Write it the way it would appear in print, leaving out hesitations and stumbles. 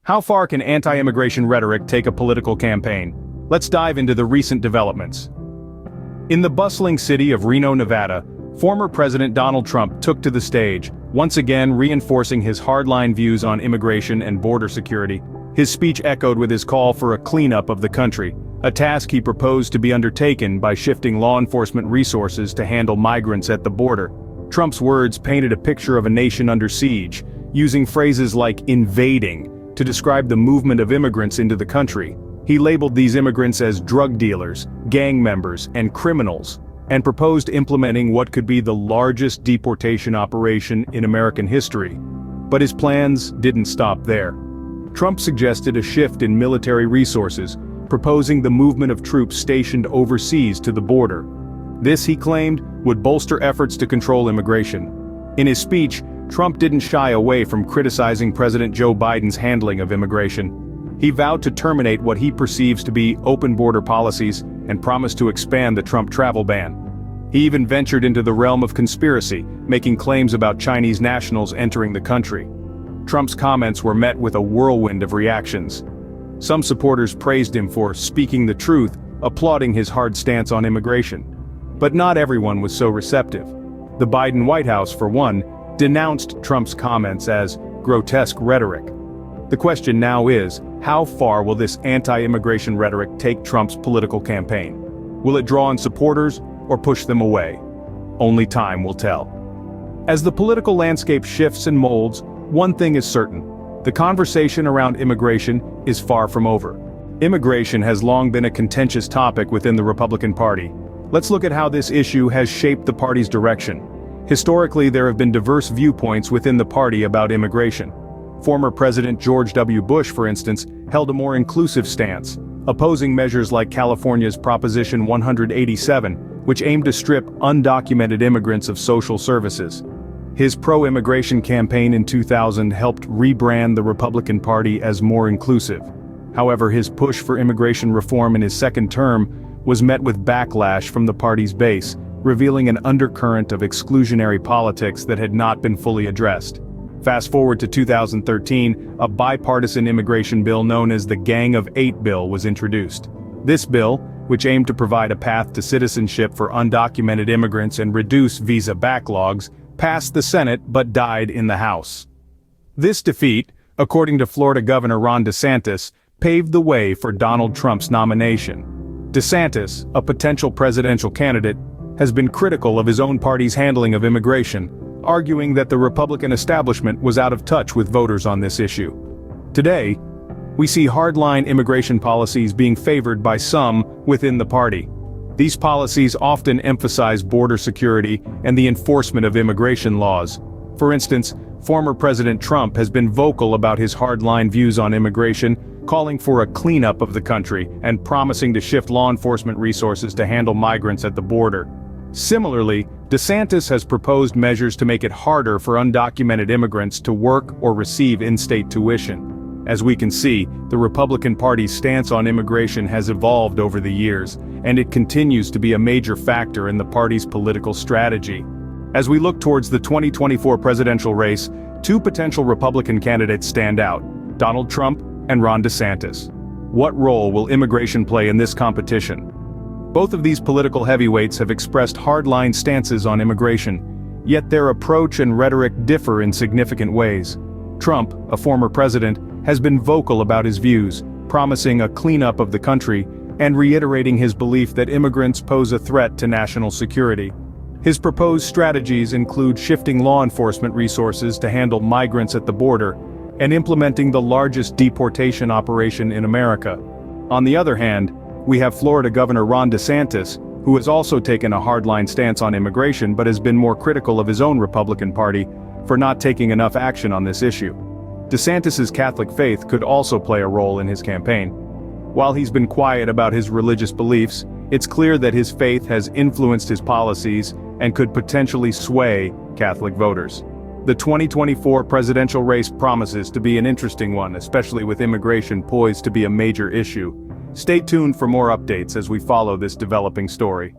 How far can anti-immigration rhetoric take a political campaign? Let's dive into the recent developments. In the bustling city of Reno, Nevada, former President Donald Trump took to the stage, once again reinforcing his hardline views on immigration and border security. His speech echoed with his call for a cleanup of the country, a task he proposed to be undertaken by shifting law enforcement resources to handle migrants at the border. Trump's words painted a picture of a nation under siege, using phrases like invading to describe the movement of immigrants into the country. He labeled these immigrants as drug dealers, gang members, and criminals, and proposed implementing what could be the largest deportation operation in American history. But his plans didn't stop there. Trump suggested a shift in military resources, proposing the movement of troops stationed overseas to the border. This, he claimed, would bolster efforts to control immigration. In his speech, Trump didn't shy away from criticizing President Joe Biden's handling of immigration. He vowed to terminate what he perceives to be open border policies and promised to expand the Trump travel ban. He even ventured into the realm of conspiracy, making claims about Chinese nationals entering the country. Trump's comments were met with a whirlwind of reactions. Some supporters praised him for speaking the truth, applauding his hard stance on immigration. But not everyone was so receptive. The Biden White House, for one, denounced Trump's comments as grotesque rhetoric. The question now is, how far will this anti-immigration rhetoric take Trump's political campaign? Will it draw in supporters or push them away? Only time will tell. As the political landscape shifts and molds, one thing is certain: the conversation around immigration is far from over. Immigration has long been a contentious topic within the Republican Party. Let's look at how this issue has shaped the party's direction. Historically, there have been diverse viewpoints within the party about immigration. Former President George W. Bush, for instance, held a more inclusive stance, opposing measures like California's Proposition 187, which aimed to strip undocumented immigrants of social services. His pro-immigration campaign in 2000 helped rebrand the Republican Party as more inclusive. However, his push for immigration reform in his second term was met with backlash from the party's base, revealing an undercurrent of exclusionary politics that had not been fully addressed. Fast forward to 2013, a bipartisan immigration bill known as the Gang of Eight bill was introduced. This bill, which aimed to provide a path to citizenship for undocumented immigrants and reduce visa backlogs, passed the Senate but died in the House. This defeat, according to Florida Governor Ron DeSantis, paved the way for Donald Trump's nomination. DeSantis, a potential presidential candidate, has been critical of his own party's handling of immigration, arguing that the Republican establishment was out of touch with voters on this issue. Today, we see hardline immigration policies being favored by some within the party. These policies often emphasize border security and the enforcement of immigration laws. For instance, former President Trump has been vocal about his hardline views on immigration, calling for a cleanup of the country and promising to shift law enforcement resources to handle migrants at the border. Similarly, DeSantis has proposed measures to make it harder for undocumented immigrants to work or receive in-state tuition. As we can see, the Republican Party's stance on immigration has evolved over the years, and it continues to be a major factor in the party's political strategy. As we look towards the 2024 presidential race, two potential Republican candidates stand out: Donald Trump and Ron DeSantis. What role will immigration play in this competition? Both of these political heavyweights have expressed hardline stances on immigration, yet their approach and rhetoric differ in significant ways. Trump, a former president, has been vocal about his views, promising a cleanup of the country and reiterating his belief that immigrants pose a threat to national security. His proposed strategies include shifting law enforcement resources to handle migrants at the border and implementing the largest deportation operation in America. On the other hand, we have Florida Governor Ron DeSantis, who has also taken a hardline stance on immigration but has been more critical of his own Republican Party for not taking enough action on this issue. DeSantis's Catholic faith could also play a role in his campaign. While he's been quiet about his religious beliefs, it's clear that his faith has influenced his policies and could potentially sway Catholic voters. The 2024 presidential race promises to be an interesting one, especially with immigration poised to be a major issue. Stay tuned for more updates as we follow this developing story.